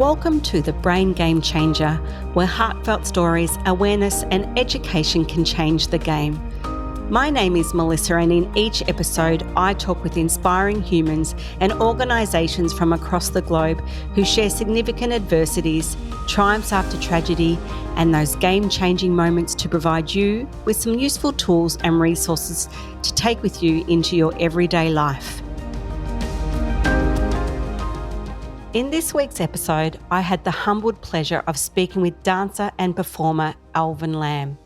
Welcome to the Brain Game Changer, where heartfelt stories, awareness and education can change the game. My name is Melissa, and in each episode I talk with inspiring humans and organisations from across the globe who share significant adversities, triumphs after tragedy, and those game-changing moments to provide you with some useful tools and resources to take with you into your everyday life. In this week's episode, I had the humbled pleasure of speaking with dancer and performer Elvin Lam.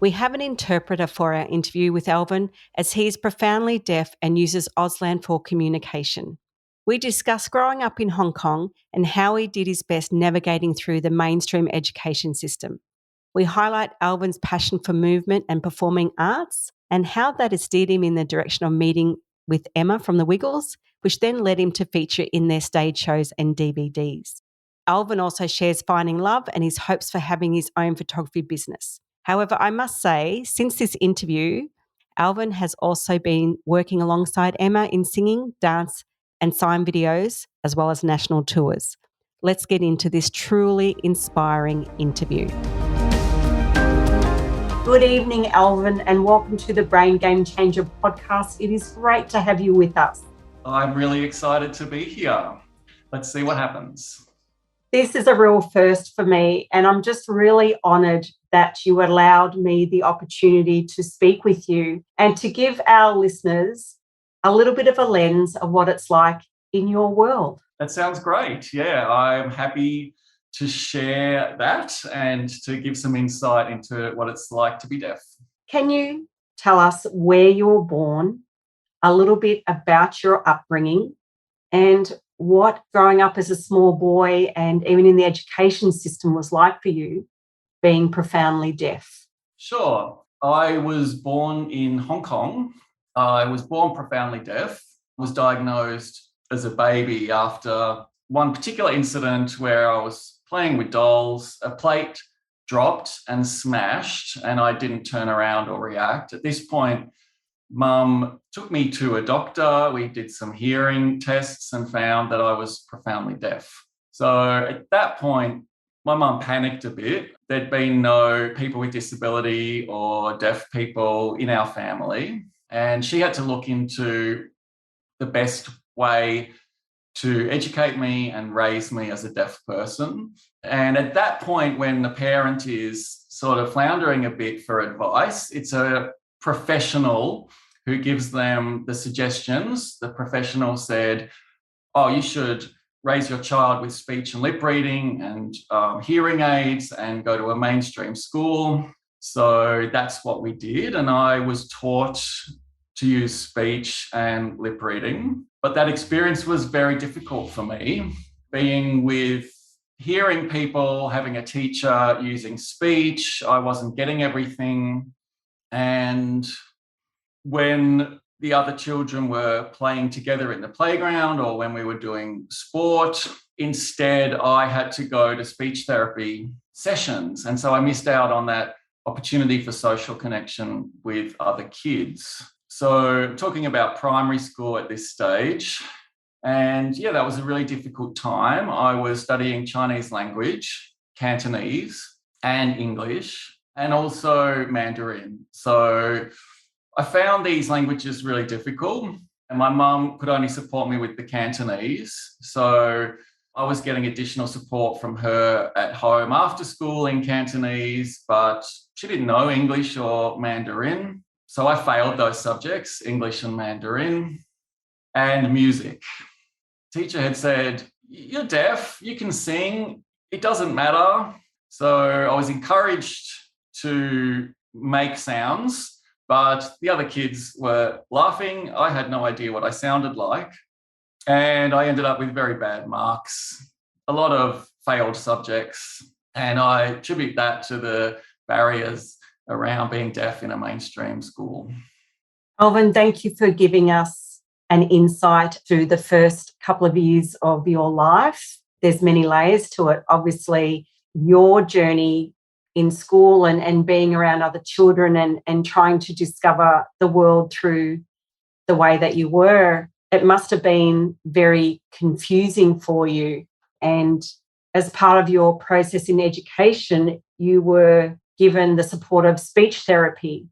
We have an interpreter for our interview with Elvin, as he is profoundly deaf and uses Auslan for communication. We discuss growing up in Hong Kong and how he did his best navigating through the mainstream education system. We highlight Elvin's passion for movement and performing arts and how that has steered him in the direction of meeting with Emma from the Wiggles, which then led him to feature in their stage shows and DVDs. Elvin also shares finding love and his hopes for having his own photography business. However, I must say, since this interview, Elvin has also been working alongside Emma in singing, dance, and sign videos, as well as national tours. Let's get into this truly inspiring interview. Good evening, Elvin, and welcome to the Brain Game Changer podcast. It is great to have you with us. I'm really excited to be here. Let's see what happens. This is a real first for me, and I'm just really honoured that you allowed me the opportunity to speak with you and to give our listeners a little bit of a lens of what it's like in your world. That sounds great. Yeah, I'm happy to share that and to give some insight into what it's like to be deaf. Can you tell us where you were born, a little bit about your upbringing, and what growing up as a small boy and even in the education system was like for you, being profoundly deaf? Sure. I was born in Hong Kong. I was born profoundly deaf, was diagnosed as a baby after one particular incident where I was playing with dolls. A plate dropped and smashed, and I didn't turn around or react. At this point, Mum took me to a doctor. We did some hearing tests and found that I was profoundly deaf. So at that point, my mum panicked a bit. There'd been no people with disability or deaf people in our family, and she had to look into the best way to educate me and raise me as a deaf person. And at that point, when the parent is sort of floundering a bit for advice, it's a professional who gives them the suggestions. The professional said, oh, you should raise your child with speech and lip reading and hearing aids and go to a mainstream school. So that's what we did. And I was taught to use speech and lip reading. But that experience was very difficult for me, being with hearing people, having a teacher using speech. I wasn't getting everything. And when the other children were playing together in the playground or when we were doing sport, instead I had to go to speech therapy sessions. And so I missed out on that opportunity for social connection with other kids. So talking about primary school at this stage, and yeah, that was a really difficult time. I was studying Chinese language, Cantonese and English, and also Mandarin. So I found these languages really difficult, and my mum could only support me with the Cantonese. So I was getting additional support from her at home after school in Cantonese, but she didn't know English or Mandarin. So I failed those subjects, English and Mandarin, and music. Teacher had said, you're deaf, you can sing, it doesn't matter. So I was encouraged to make sounds, but the other kids were laughing. I had no idea what I sounded like. And I ended up with very bad marks, a lot of failed subjects. And I attribute that to the barriers around being deaf in a mainstream school. Elvin, thank you for giving us an insight through the first couple of years of your life. There's many layers to it. Obviously, your journey in school and being around other children and trying to discover the world through the way that you were, it must have been very confusing for you. And as part of your process in education, you were given the support of speech therapy.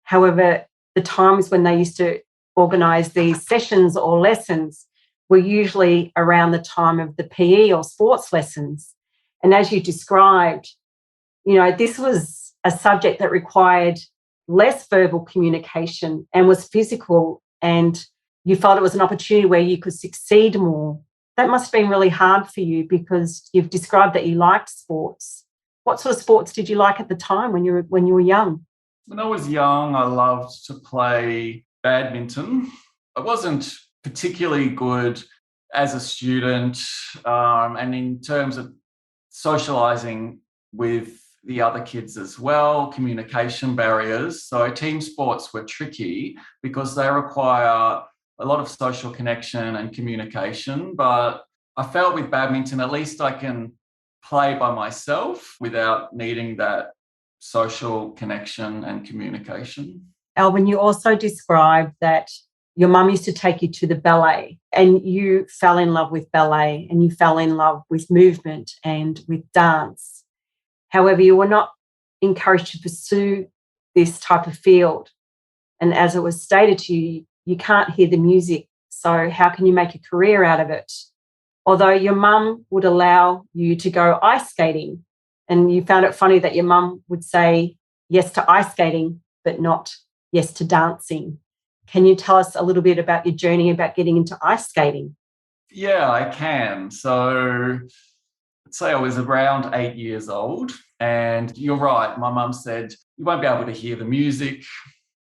However, the times when they used to organise these sessions or lessons were usually around the time of the PE or sports lessons. And as you described, this was a subject that required less verbal communication and was physical, and you felt it was an opportunity where you could succeed more. That must have been really hard for you because you've described that you liked sports. What sort of sports did you like at the time when you were young? When I was young, I loved to play badminton. I wasn't particularly good as a student, and in terms of socialising with the other kids as well, communication barriers. So team sports were tricky because they require a lot of social connection and communication. But I felt with badminton, at least I can play by myself without needing that social connection and communication. Elvin, you also described that your mum used to take you to the ballet and you fell in love with ballet and you fell in love with movement and with dance. However, you were not encouraged to pursue this type of field. And as it was stated to you, you can't hear the music, so how can you make a career out of it? Although your mum would allow you to go ice skating, and you found it funny that your mum would say yes to ice skating, but not yes to dancing. Can you tell us a little bit about your journey about getting into ice skating? Yeah, I can. So let's say I was around 8 years old, and you're right, my mum said, you won't be able to hear the music,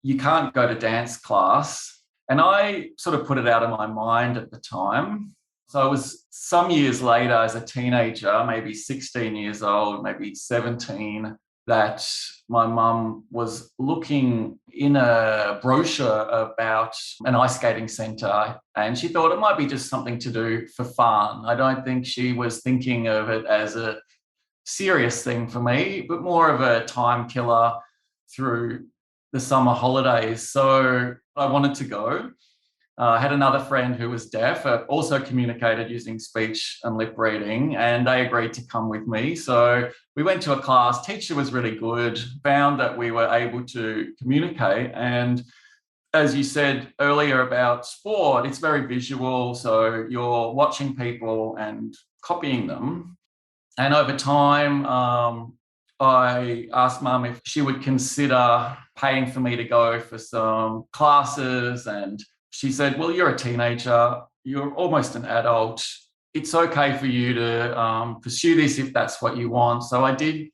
you can't go to dance class. And I sort of put it out of my mind at the time. So it was some years later as a teenager, maybe 16 years old, maybe 17, that my mum was looking in a brochure about an ice skating centre, and she thought it might be just something to do for fun. I don't think she was thinking of it as a serious thing for me, but more of a time killer through the summer holidays. So I wanted to go. I had another friend who was deaf, also communicated using speech and lip reading, and they agreed to come with me. So we went to a class, teacher was really good, found that we were able to communicate. And as you said earlier about sport, it's very visual. So you're watching people and copying them. And over time, I asked Mum if she would consider paying for me to go for some classes, and she said, well, you're a teenager, you're almost an adult. It's okay for you to pursue this if that's what you want. So I did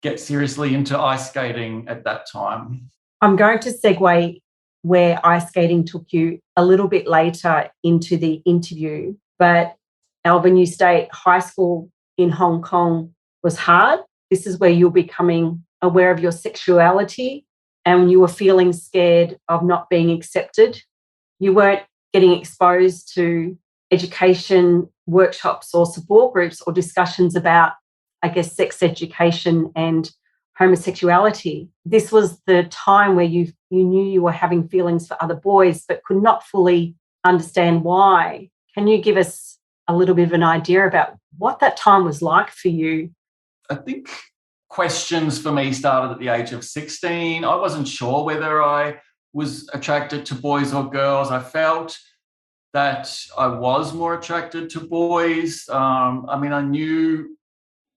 get seriously into ice skating at that time. I'm going to segue where ice skating took you a little bit later into the interview. But Elvin, you state high school in Hong Kong was hard. This is where you're becoming aware of your sexuality and you were feeling scared of not being accepted. You weren't getting exposed to education workshops or support groups or discussions about, I guess, sex education and homosexuality. This was the time where you knew you were having feelings for other boys but could not fully understand why. Can you give us a little bit of an idea about what that time was like for you? I think questions for me started at the age of 16. I wasn't sure whether I was attracted to boys or girls. I felt that I was more attracted to boys. I knew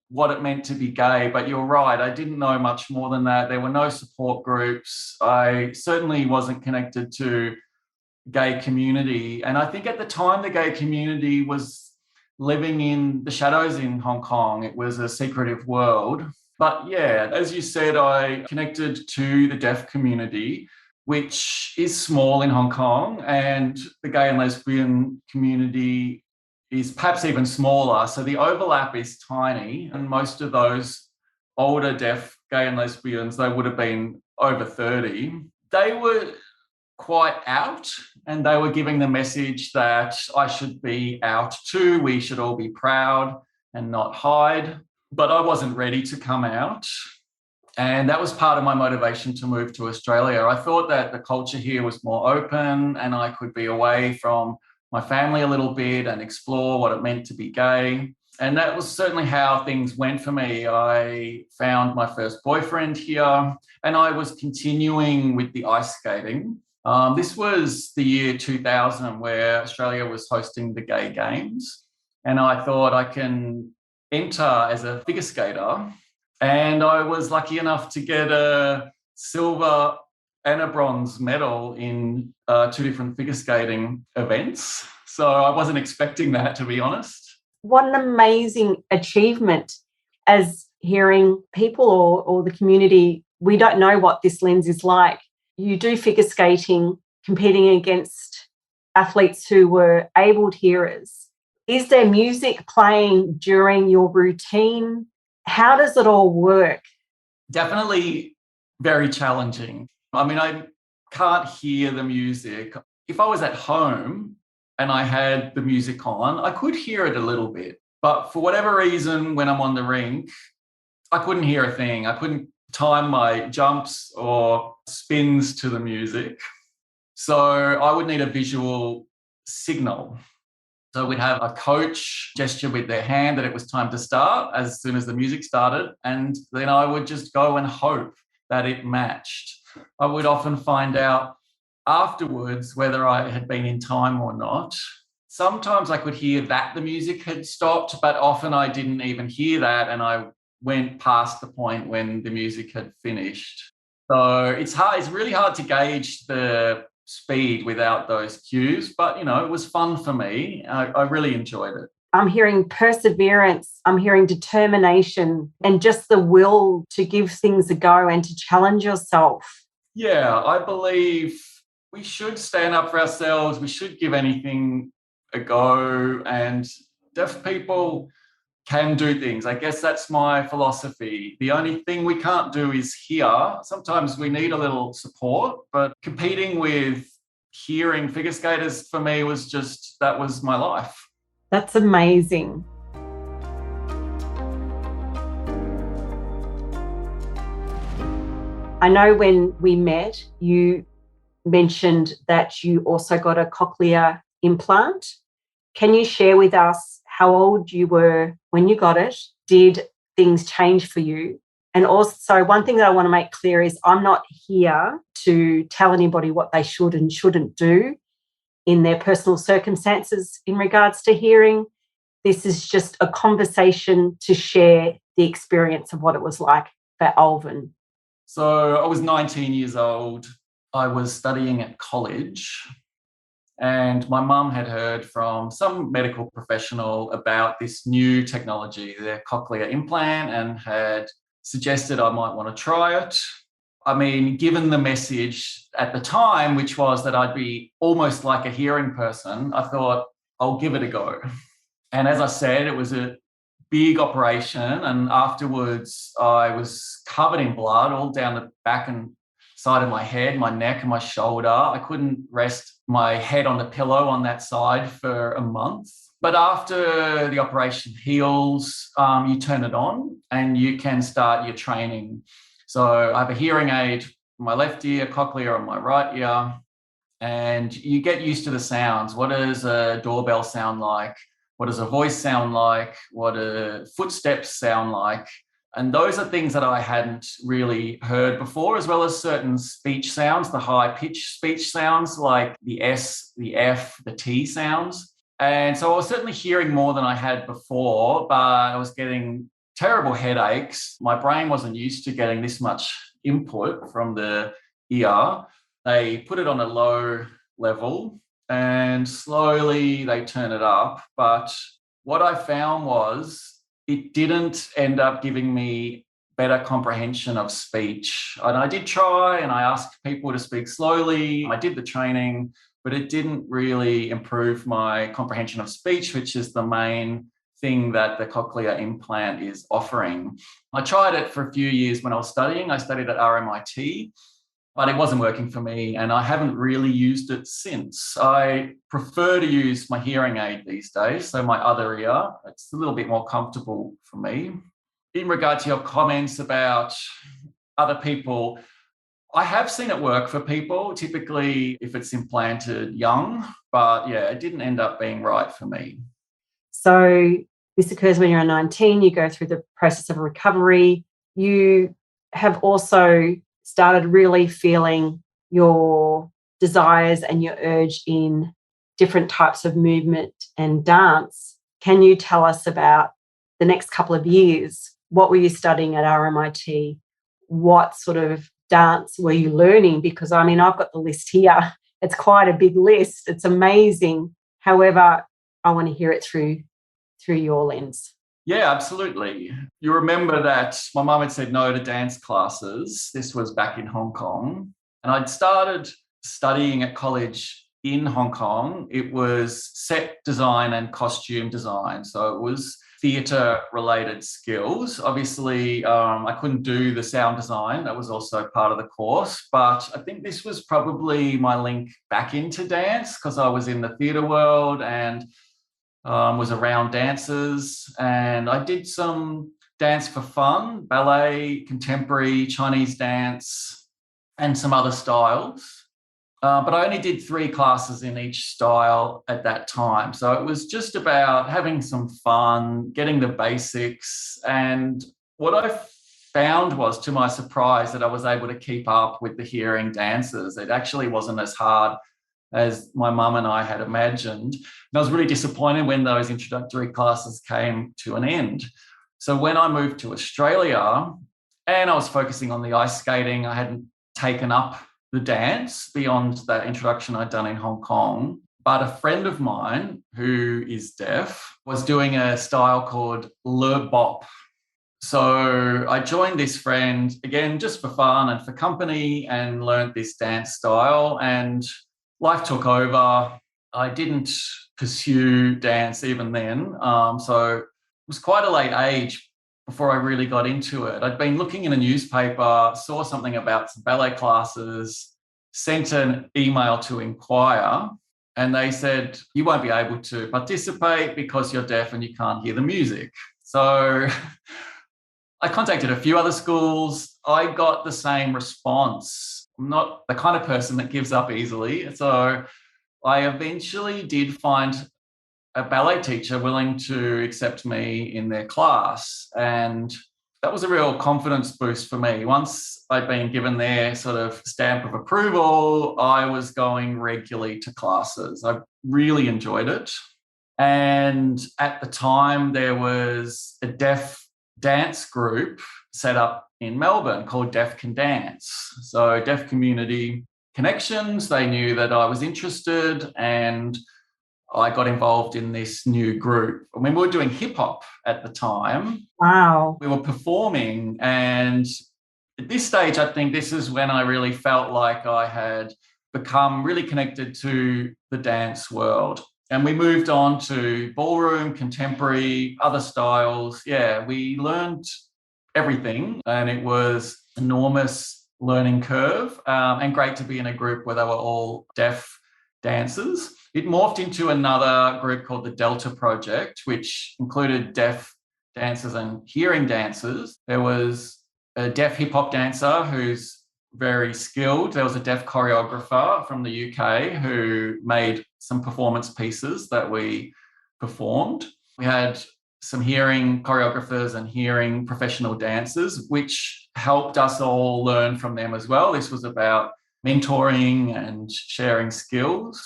what it meant to be gay, but you're right, I didn't know much more than that. There were no support groups. I certainly wasn't connected to gay community. And I think at the time the gay community was living in the shadows in Hong Kong. It was a secretive world. But yeah, as you said, I connected to the deaf community, which is small in Hong Kong, and the gay and lesbian community is perhaps even smaller. So the overlap is tiny, and most of those older deaf gay and lesbians, they would have been over 30. They were quite out, and they were giving the message that I should be out too. We should all be proud and not hide. But I wasn't ready to come out. And that was part of my motivation to move to Australia. I thought that the culture here was more open and I could be away from my family a little bit and explore what it meant to be gay. And that was certainly how things went for me. I found my first boyfriend here, and I was continuing with the ice skating. This was the year 2000, where Australia was hosting the Gay Games. And I thought I can enter as a figure skater. And I was lucky enough to get a silver and a bronze medal in two different figure skating events. So I wasn't expecting that, to be honest. What an amazing achievement. As hearing people or the community, we don't know what this lens is like. You do figure skating, competing against athletes who were abled hearers. Is there music playing during your routine? How does it all work? Definitely very challenging. I mean, I can't hear the music. If I was at home and I had the music on, I could hear it a little bit. But for whatever reason, when I'm on the rink, I couldn't hear a thing. I couldn't time my jumps or spins to the music. So I would need a visual signal. So we'd have a coach gesture with their hand that it was time to start as soon as the music started. And then I would just go and hope that it matched. I would often find out afterwards whether I had been in time or not. Sometimes I could hear that the music had stopped, but often I didn't even hear that, and I went past the point when the music had finished. So it's hard. It's really hard to gauge the speed without those cues, but, it was fun for me. I really enjoyed it. I'm hearing perseverance, I'm hearing determination, and just the will to give things a go and to challenge yourself. Yeah, I believe we should stand up for ourselves. We should give anything a go, and deaf people can do things. I guess that's my philosophy. The only thing we can't do is hear. Sometimes we need a little support, but competing with hearing figure skaters for me that was my life. That's amazing. I know when we met, you mentioned that you also got a cochlear implant. Can you share with us how old you were when you got it? Did things change for you? And also, one thing that I want to make clear is I'm not here to tell anybody what they should and shouldn't do in their personal circumstances in regards to hearing. This is just a conversation to share the experience of what it was like for Elvin. So I was 19 years old. I was studying at college, and my mum had heard from some medical professional about this new technology, the cochlear implant, and had suggested I might want to try it. I mean, given the message at the time, which was that I'd be almost like a hearing person, I thought I'll give it a go. And as I said, it was a big operation, and afterwards I was covered in blood all down the back and side of my head, my neck and my shoulder. I couldn't rest my head on the pillow on that side for a month. But after the operation heals, you turn it on and you can start your training. So I have a hearing aid in my left ear, cochlear on my right ear, and you get used to the sounds. What does a doorbell sound like? What does a voice sound like? What do footsteps sound like? And those are things that I hadn't really heard before, as well as certain speech sounds, the high-pitched speech sounds like the S, the F, the T sounds. And so I was certainly hearing more than I had before, but I was getting terrible headaches. My brain wasn't used to getting this much input from the ear. They put it on a low level and slowly they turn it up. But what I found was it didn't end up giving me better comprehension of speech. And I did try, and I asked people to speak slowly. I did the training, but it didn't really improve my comprehension of speech, which is the main thing that the cochlear implant is offering. I tried it for a few years when I was studying. I studied at RMIT, but it wasn't working for me, and I haven't really used it since. I prefer to use my hearing aid these days, so my other ear. It's a little bit more comfortable for me. In regard to your comments about other people, I have seen it work for people, typically if it's implanted young, but yeah, it didn't end up being right for me. So This occurs when you're 19, you go through the process of recovery. You have also started really feeling your desires and your urge in different types of movement and dance. Can you tell us about the next couple of years? What were you studying at RMIT? What sort of dance were you learning? Because, I mean, I've got the list here. It's quite a big list. It's amazing. However, I want to hear it through your lens. Yeah, absolutely. You remember that my mum had said no to dance classes. This was back in Hong Kong. And I'd started studying at college in Hong Kong. It was set design and costume design. So it was theatre related skills. Obviously, I couldn't do the sound design. That was also part of the course. But I think this was probably my link back into dance because I was in the theatre world and was around dancers, and I did some dance for fun, ballet, contemporary, Chinese dance, and some other styles. But I only did 3 classes in each style at that time. So it was just about having some fun, getting the basics. And what I found was, to my surprise, that I was able to keep up with the hearing dancers. It actually wasn't as hard as my mum and I had imagined. And I was really disappointed when those introductory classes came to an end. So when I moved to Australia and I was focusing on the ice skating, I hadn't taken up the dance beyond that introduction I'd done in Hong Kong. But a friend of mine who is deaf was doing a style called Le Bop. So I joined this friend, again, just for fun and for company, and learned this dance style. And life took over. I didn't pursue dance even then. So it was quite a late age before I really got into it. I'd been looking in a newspaper, saw something about some ballet classes, sent an email to inquire, and they said, you won't be able to participate because you're deaf and you can't hear the music. So I contacted a few other schools. I got the same response. I'm not the kind of person that gives up easily. So I eventually did find a ballet teacher willing to accept me in their class. And that was a real confidence boost for me. Once I'd been given their sort of stamp of approval, I was going regularly to classes. I really enjoyed it. And at the time, there was a deaf dance group set up in Melbourne called Deaf Can Dance. So deaf community connections, they knew that I was interested, and I got involved in this new group. I mean, we were doing hip hop at the time. Wow. We were performing, and at this stage, I think this is when I really felt like I had become really connected to the dance world. And we moved on to ballroom, contemporary, other styles. Yeah, we learned everything, and it was enormous learning curve, and great to be in a group where they were all deaf dancers. It morphed into another group called the Delta Project, which included deaf dancers and hearing dancers. There was a deaf hip hop dancer who's very skilled. There was a deaf choreographer from the UK who made some performance pieces that we performed. We had some hearing choreographers and hearing professional dancers, which helped us all learn from them as well. This was about mentoring and sharing skills.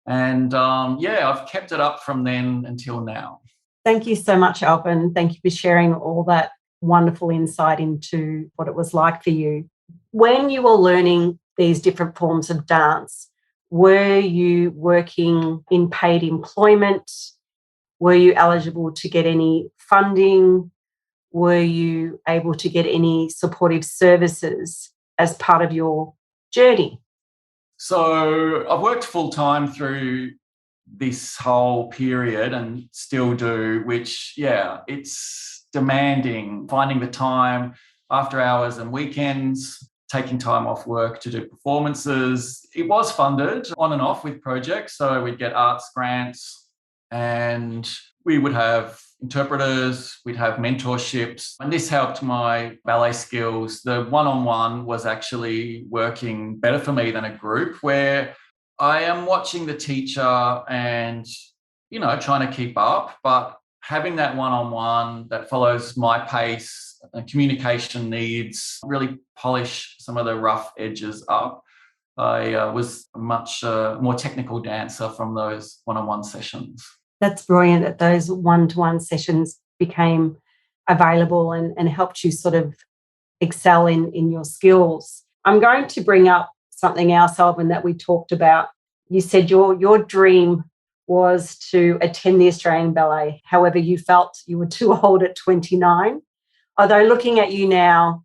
And I've kept it up from then until now. Thank you so much, Alvin. Thank you for sharing all that wonderful insight into what it was like for you. When you were learning these different forms of dance, were you working in paid employment? Were you eligible to get any funding? Were you able to get any supportive services as part of your journey? So I've worked full time through this whole period and still do, which, it's demanding, finding the time after hours and weekends, taking time off work to do performances. It was funded on and off with projects. So we'd get arts grants and we would have interpreters, we'd have mentorships, and this helped my ballet skills. The one-on-one was actually working better for me than a group where I am watching the teacher and, trying to keep up, but having that one-on-one that follows my pace and communication needs, really polish some of the rough edges up. I was a much more technical dancer from those one-on-one sessions. That's brilliant that those one-to-one sessions became available and helped you sort of excel in your skills. I'm going to bring up something else, Alvin, that we talked about. You said your dream was to attend the Australian Ballet. However, you felt you were too old at 29. Although looking at you now,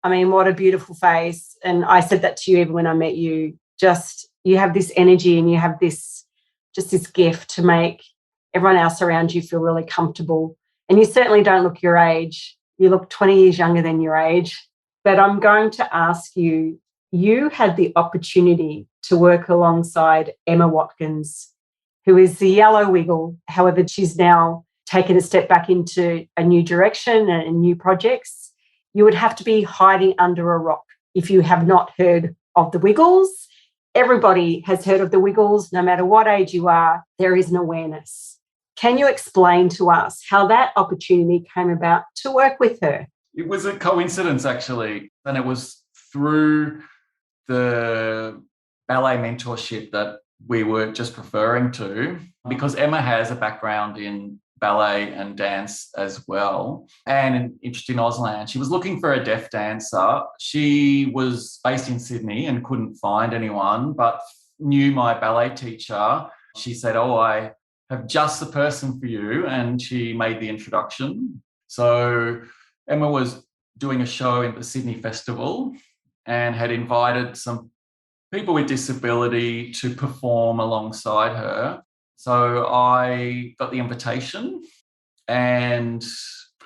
I mean, what a beautiful face. And I said that to you even when I met you. Just you have this energy and you have this gift to make everyone else around you feel really comfortable. And you certainly don't look your age. You look 20 years younger than your age. But I'm going to ask you, you had the opportunity to work alongside Emma Watkins, who is the Yellow Wiggle. However, she's now taken a step back into a new direction and new projects. You would have to be hiding under a rock if you have not heard of the Wiggles. Everybody has heard of the Wiggles. No matter what age you are, there is an awareness. Can you explain to us how that opportunity came about to work with her? It was a coincidence, actually. And it was through the ballet mentorship that we were just referring to, because Emma has a background in ballet and dance as well, and an interest in Auslan. She was looking for a deaf dancer. She was based in Sydney and couldn't find anyone, but knew my ballet teacher. She said, "Oh, I have just the person for you," and she made the introduction. So Emma was doing a show in the Sydney Festival and had invited some people with disability to perform alongside her. So I got the invitation and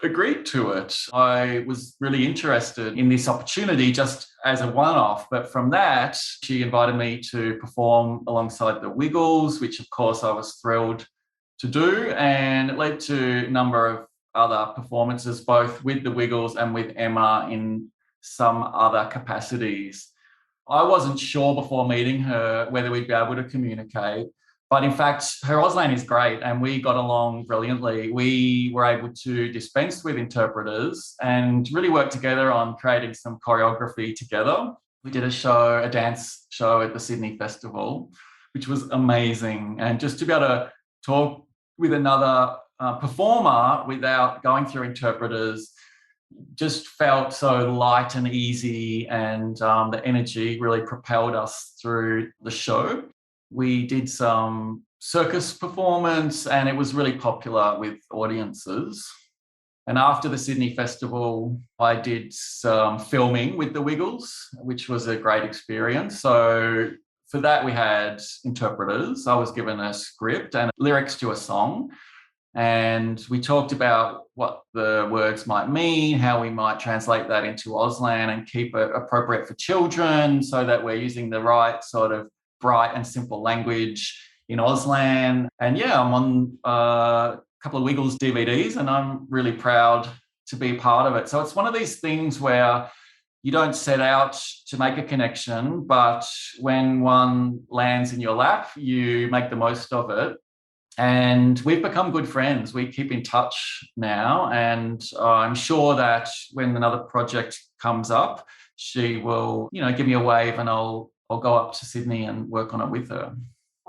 agreed to it. I was really interested in this opportunity just as a one-off, but from that, she invited me to perform alongside the Wiggles, which of course I was thrilled to do, and it led to a number of other performances, both with the Wiggles and with Emma in some other capacities. I wasn't sure before meeting her whether we'd be able to communicate, but in fact, her Auslan is great and we got along brilliantly. We were able to dispense with interpreters and really work together on creating some choreography together. We did a dance show at the Sydney Festival, which was amazing. And just to be able to talk with another performer without going through interpreters just felt so light and easy, and the energy really propelled us through the show. We did some circus performance and it was really popular with audiences. And after the Sydney Festival, I did some filming with the Wiggles, which was a great experience. So for that, we had interpreters. I was given a script and lyrics to a song. And we talked about what the words might mean, how we might translate that into Auslan and keep it appropriate for children so that we're using the right sort of bright and simple language in Auslan. And yeah, I'm on a couple of Wiggles DVDs and I'm really proud to be part of it. So it's one of these things where you don't set out to make a connection, but when one lands in your lap, you make the most of it. And we've become good friends. We keep in touch now. And I'm sure that when another project comes up, she will, give me a wave and I'll go up to Sydney and work on it with her.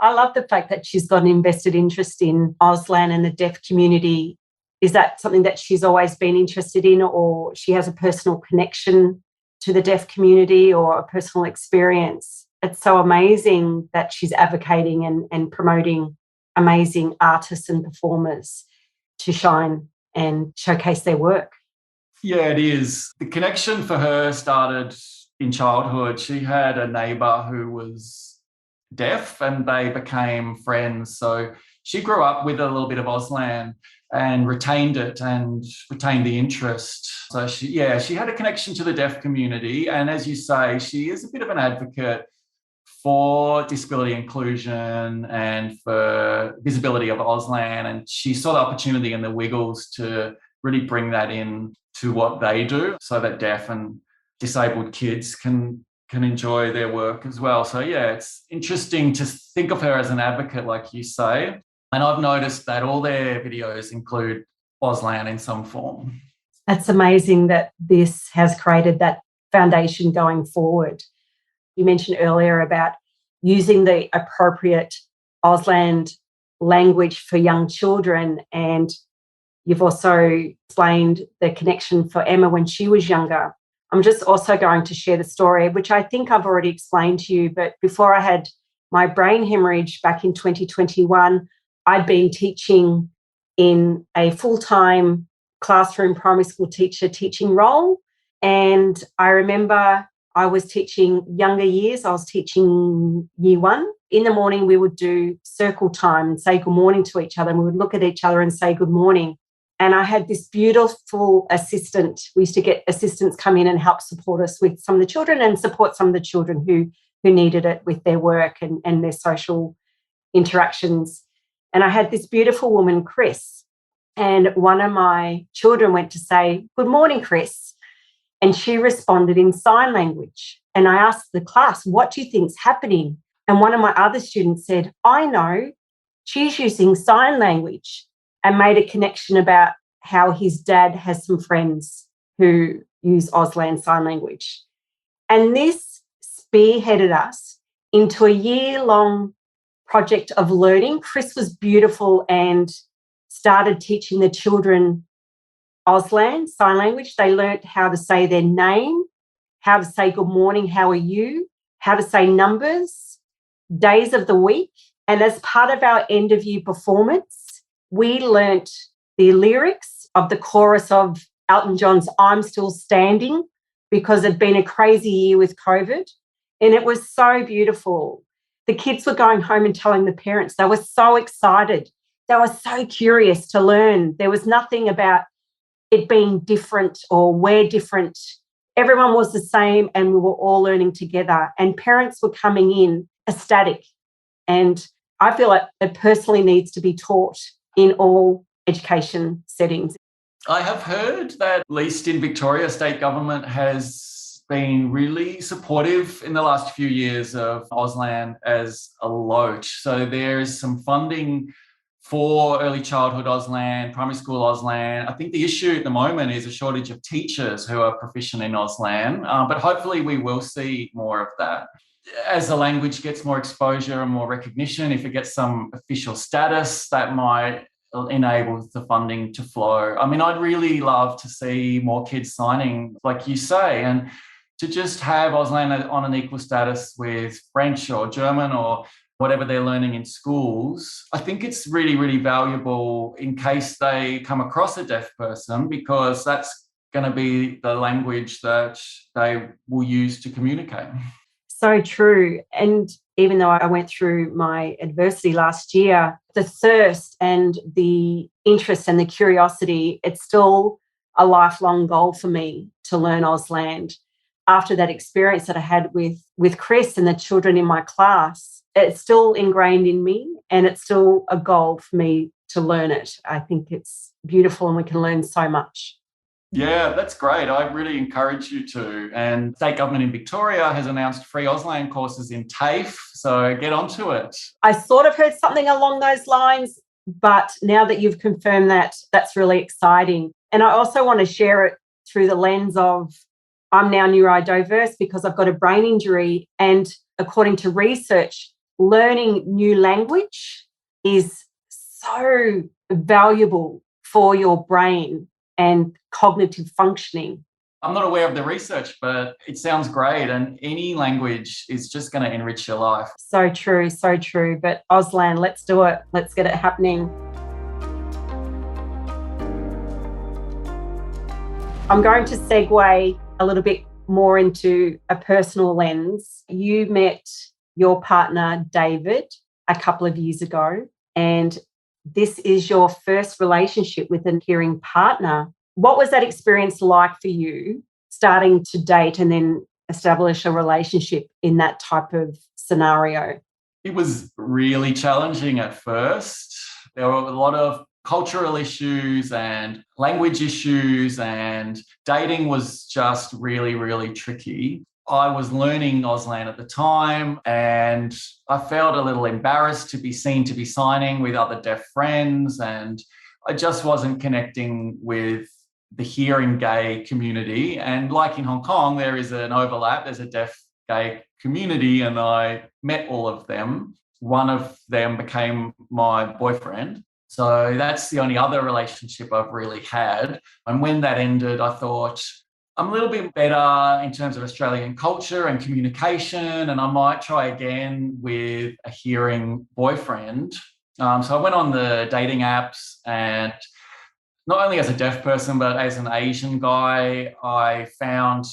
I love the fact that she's got an invested interest in Auslan and the deaf community. Is that something that she's always been interested in, or she has a personal connection to the deaf community or a personal experience? It's so amazing that she's advocating and promoting amazing artists and performers to shine and showcase their work. Yeah, it is. The connection for her started in childhood. She had a neighbour who was deaf and they became friends. So she grew up with a little bit of Auslan and retained it and retained the interest. So she had a connection to the deaf community. And as you say, she is a bit of an advocate for disability inclusion and for visibility of Auslan. And she saw the opportunity in the Wiggles to really bring that in to what they do so that deaf and disabled kids can enjoy their work as well. So yeah, it's interesting to think of her as an advocate, like you say. And I've noticed that all their videos include Auslan in some form. That's amazing that this has created that foundation going forward. You mentioned earlier about using the appropriate Auslan language for young children, and you've also explained the connection for Emma when she was younger. I'm just also going to share the story, which I think I've already explained to you, but before I had my brain hemorrhage back in 2021, I'd been teaching in a full-time classroom primary school teacher teaching role. And I remember I was teaching younger years. I was teaching year one. In the morning, we would do circle time and say good morning to each other. And we would look at each other and say good morning. And I had this beautiful assistant. We used to get assistants come in and help support us with some of the children and support some of the children who needed it with their work and their social interactions. And I had this beautiful woman, Chris, and one of my children went to say, "Good morning, Chris." And she responded in sign language. And I asked the class, "What do you think's happening?" And one of my other students said, "I know, she's using sign language," and made a connection about how his dad has some friends who use Auslan sign language. And this spearheaded us into a year-long project of learning. Chris was beautiful and started teaching the children Auslan sign language. They learnt how to say their name, how to say good morning, how are you, how to say numbers, days of the week. And as part of our end of year performance, we learnt the lyrics of the chorus of Elton John's I'm Still Standing, because it'd been a crazy year with COVID. And it was so beautiful. The kids were going home and telling the parents. They were so excited. They were so curious to learn. There was nothing about it being different or we're different. Everyone was the same and we were all learning together. And parents were coming in ecstatic. And I feel like it personally needs to be taught in all education settings. I have heard that, at least in Victoria, state government has been really supportive in the last few years of Auslan as a loach. So there is some funding for early childhood Auslan, primary school Auslan. I think the issue at the moment is a shortage of teachers who are proficient in Auslan, but hopefully we will see more of that. As the language gets more exposure and more recognition, if it gets some official status, that might enable the funding to flow. I mean, I'd really love to see more kids signing, like you say, and to just have Auslan on an equal status with French or German or whatever they're learning in schools. I think it's really, really valuable in case they come across a deaf person, because that's going to be the language that they will use to communicate. So true. And even though I went through my adversity last year, the thirst and the interest and the curiosity, it's still a lifelong goal for me to learn Auslan. After that experience that I had with Chris and the children in my class, it's still ingrained in me and it's still a goal for me to learn it. I think it's beautiful and we can learn so much. Yeah, that's great. I really encourage you to. And state government in Victoria has announced free Auslan courses in TAFE, so get onto it. I sort of heard something along those lines, but now that you've confirmed that, that's really exciting. And I also want to share it through the lens of I'm now neurodiverse because I've got a brain injury, and according to research, learning new language is so valuable for your brain and cognitive functioning. I'm not aware of the research, but it sounds great. And any language is just going to enrich your life. So true, so true. But Auslan, let's do it. Let's get it happening. I'm going to segue a little bit more into a personal lens. You met your partner, David, a couple of years ago, and this is your first relationship with a hearing partner. What was that experience like for you, starting to date and then establish a relationship in that type of scenario? It was really challenging at first. There were a lot of cultural issues and language issues, and dating was just really, really tricky. I was learning Auslan at the time, and I felt a little embarrassed to be seen to be signing with other deaf friends, and I just wasn't connecting with the hearing gay community. And like in Hong Kong, there is an overlap. There's a deaf gay community, and I met all of them. One of them became my boyfriend. So that's the only other relationship I've really had. And when that ended, I thought, I'm a little bit better in terms of Australian culture and communication, and I might try again with a hearing boyfriend. So I went on the dating apps, and not only as a deaf person, but as an Asian guy, I found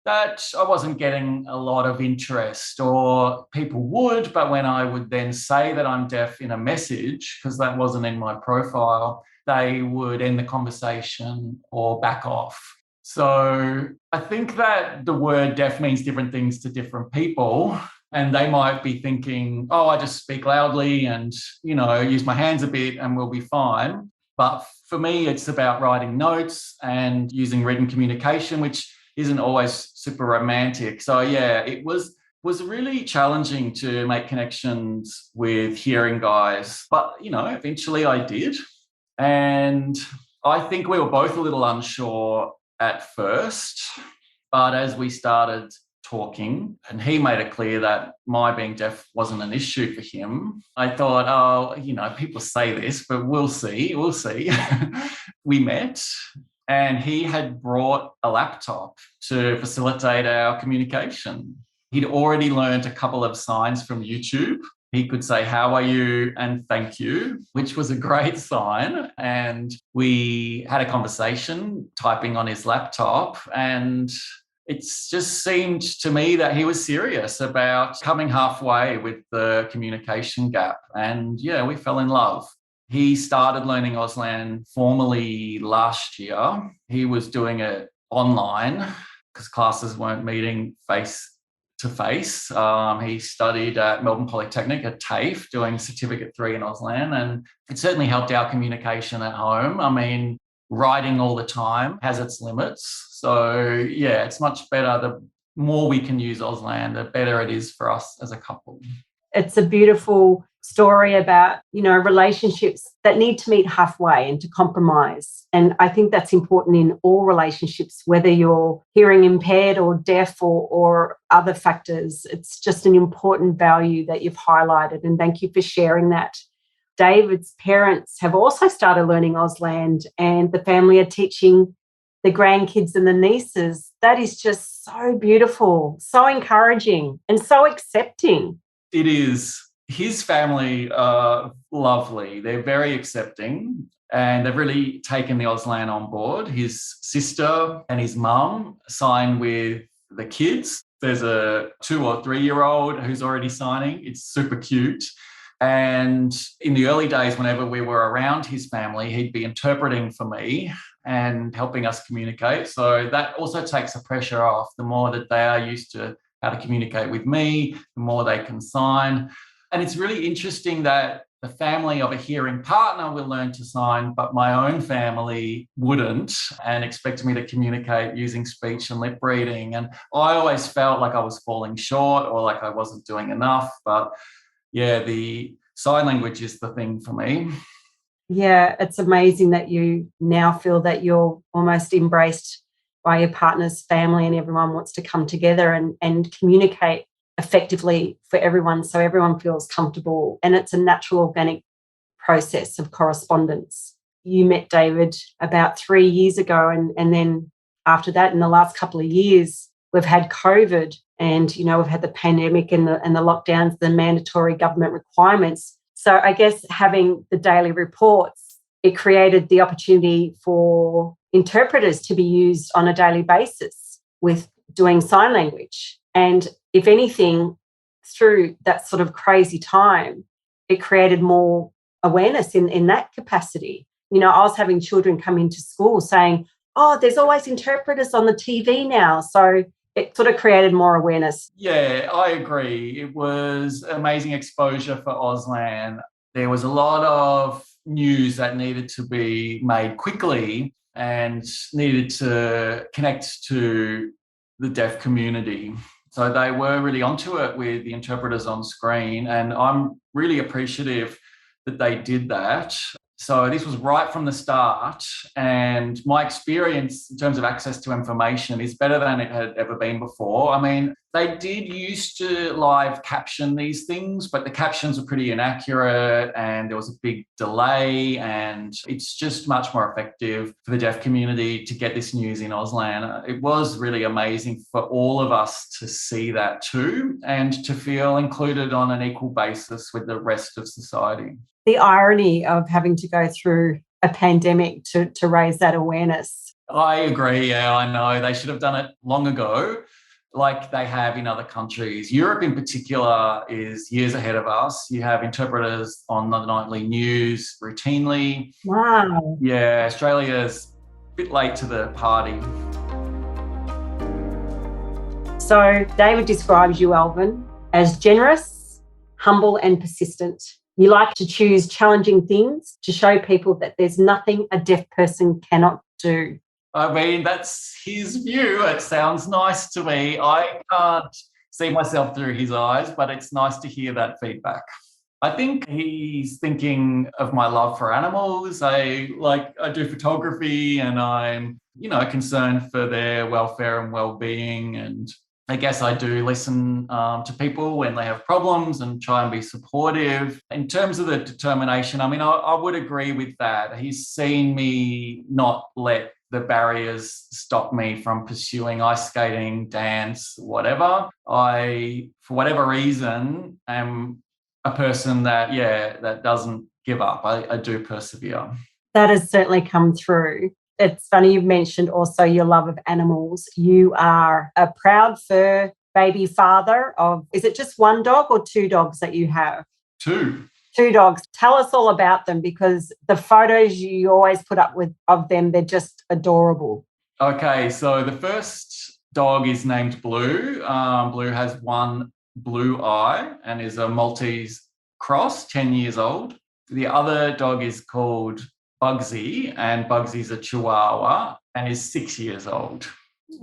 that I wasn't getting a lot of interest, or people would, but when I would then say that I'm deaf in a message, because that wasn't in my profile, they would end the conversation or back off. So I think that the word deaf means different things to different people. And they might be thinking, oh, I just speak loudly and, use my hands a bit and we'll be fine. But for me, it's about writing notes and using written communication, which isn't always super romantic. So yeah, it was really challenging to make connections with hearing guys. But, eventually I did. And I think we were both a little unsure at first, but as we started talking and he made it clear that my being deaf wasn't an issue for him, I thought, oh, people say this, but we'll see. We met, and he had brought a laptop to facilitate our communication. He'd already learned a couple of signs from YouTube. He could say, how are you? And thank you, which was a great sign. And we had a conversation typing on his laptop, and it just seemed to me that he was serious about coming halfway with the communication gap. And yeah, we fell in love. He started learning Auslan formally last year. He was doing it online because classes weren't meeting face to face. He studied at Melbourne Polytechnic at TAFE, doing Certificate 3 in Auslan, and it certainly helped our communication at home. I mean, writing all the time has its limits. So, yeah, it's much better. The more we can use Auslan, the better it is for us as a couple. It's a beautiful story about, relationships that need to meet halfway and to compromise. And I think that's important in all relationships, whether you're hearing impaired or deaf or other factors. It's just an important value that you've highlighted. And thank you for sharing that. David's parents have also started learning Auslan, and the family are teaching the grandkids and the nieces. That is just so beautiful, so encouraging, and so accepting. It is. His family are lovely. They're very accepting, and they've really taken the Auslan on board. His sister and his mum sign with the kids. There's a 2 or 3 year old who's already signing. It's super cute. And in the early days, whenever we were around his family, he'd be interpreting for me and helping us communicate. So that also takes the pressure off. The more that they are used to how to communicate with me, the more they can sign. And it's really interesting that the family of a hearing partner will learn to sign, but my own family wouldn't, and expect me to communicate using speech and lip reading. And I always felt like I was falling short or like I wasn't doing enough. But yeah, the sign language is the thing for me. Yeah, it's amazing that you now feel that you're almost embraced by your partner's family and everyone wants to come together and communicate effectively for everyone, so everyone feels comfortable. And it's a natural, organic process of correspondence. You met David about 3 years ago, and then after that, in the last couple of years, we've had COVID, and we've had the pandemic and the lockdowns, the mandatory government requirements. So I guess having the daily reports, it created the opportunity for interpreters to be used on a daily basis with doing sign language. And if anything, through that sort of crazy time, it created more awareness in that capacity. I was having children come into school saying, oh, there's always interpreters on the TV now. So it sort of created more awareness. Yeah, I agree. It was amazing exposure for Auslan. There was a lot of news that needed to be made quickly and needed to connect to the deaf community. So they were really onto it with the interpreters on screen, and I'm really appreciative that they did that. So this was right from the start, and my experience in terms of access to information is better than it had ever been before. I mean, they did used to live caption these things, but the captions were pretty inaccurate and there was a big delay, and it's just much more effective for the deaf community to get this news in Auslan. It was really amazing for all of us to see that too, and to feel included on an equal basis with the rest of society. The irony of having to go through a pandemic to raise that awareness. I agree. Yeah, I know. They should have done it long ago, like they have in other countries. Europe in particular is years ahead of us. You have interpreters on the nightly news routinely. Wow. Yeah, Australia's a bit late to the party. So David describes you, Elvin, as generous, humble and persistent. You like to choose challenging things to show people that there's nothing a deaf person cannot do. I mean, that's his view. It sounds nice to me. I can't see myself through his eyes, but it's nice to hear that feedback. I think he's thinking of my love for animals. I do photography, and I'm, concerned for their welfare and well-being. And I guess I do listen to people when they have problems and try and be supportive. In terms of the determination, I mean, I would agree with that. He's seen me not let the barriers stop me from pursuing ice skating, dance, whatever. I, for whatever reason, am a person that doesn't give up. I do persevere. That has certainly come through. It's funny you've mentioned also your love of animals. You are a proud fur baby father of, is it just one dog or two dogs that you have? Two. Two dogs. Tell us all about them, because the photos you always put up with of them, they're just adorable. Okay, so the first dog is named Blue. Blue has one blue eye and is a Maltese cross, 10 years old. The other dog is called Bugsy, and Bugsy's a Chihuahua and is 6 years old.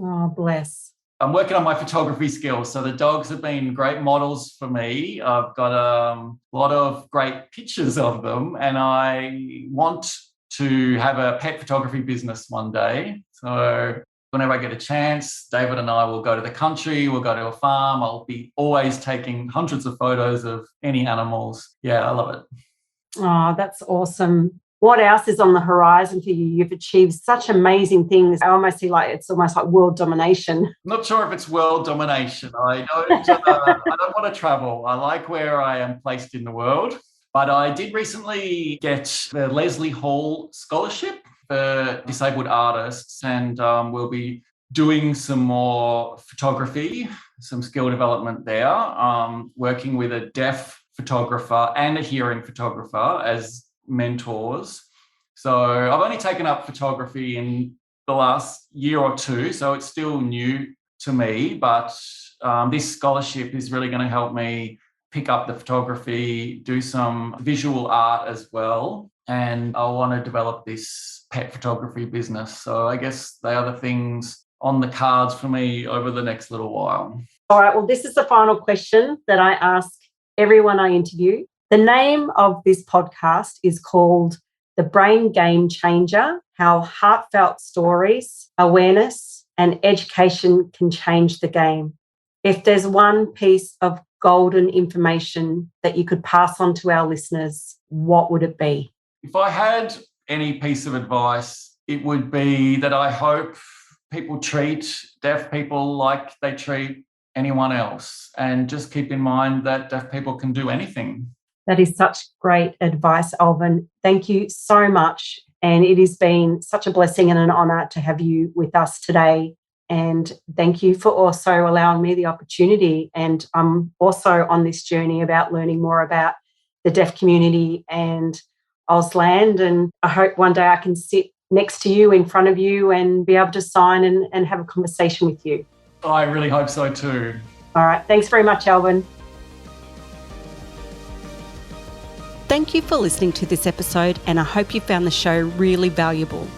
Oh, bless. I'm working on my photography skills, so the dogs have been great models for me. I've got a lot of great pictures of them, and I want to have a pet photography business one day. So whenever I get a chance, David and I will go to the country, we'll go to a farm. I'll be always taking hundreds of photos of any animals. Yeah, I love it. Oh, that's awesome. What else is on the horizon for you? You've achieved such amazing things. I almost see like it's almost like world domination. Not sure if it's world domination. I don't want to travel. I like where I am placed in the world. But I did recently get the Leslie Hall Scholarship for disabled artists, and we'll be doing some more photography, some skill development there, working with a deaf photographer and a hearing photographer as mentors. So I've only taken up photography in the last year or two, so it's still new to me, but this scholarship is really going to help me pick up the photography, do some visual art as well, and I want to develop this pet photography business. So I guess they are the things on the cards for me over the next little while. All right, well, this is the final question that I ask everyone I interview. The name of this podcast is called The Brain Game Changer: How Heartfelt Stories, Awareness and Education Can Change the Game. If there's one piece of golden information that you could pass on to our listeners, what would it be? If I had any piece of advice, it would be that I hope people treat deaf people like they treat anyone else, and just keep in mind that deaf people can do anything. That is such great advice, Elvin. Thank you so much. And it has been such a blessing and an honour to have you with us today. And thank you for also allowing me the opportunity. And I'm also on this journey about learning more about the deaf community and Auslan. And I hope one day I can sit next to you, in front of you, and be able to sign and have a conversation with you. I really hope so too. All right. Thanks very much, Elvin. Thank you for listening to this episode, and I hope you found the show really valuable.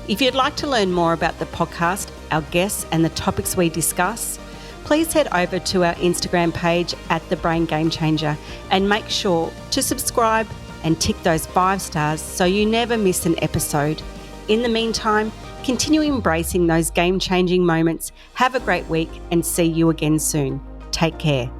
If you'd like to learn more about the podcast, our guests and the topics we discuss, please head over to our Instagram page at The Brain Game Changer and make sure to subscribe and tick those 5 stars so you never miss an episode. In the meantime, continue embracing those game-changing moments. Have a great week and see you again soon. Take care.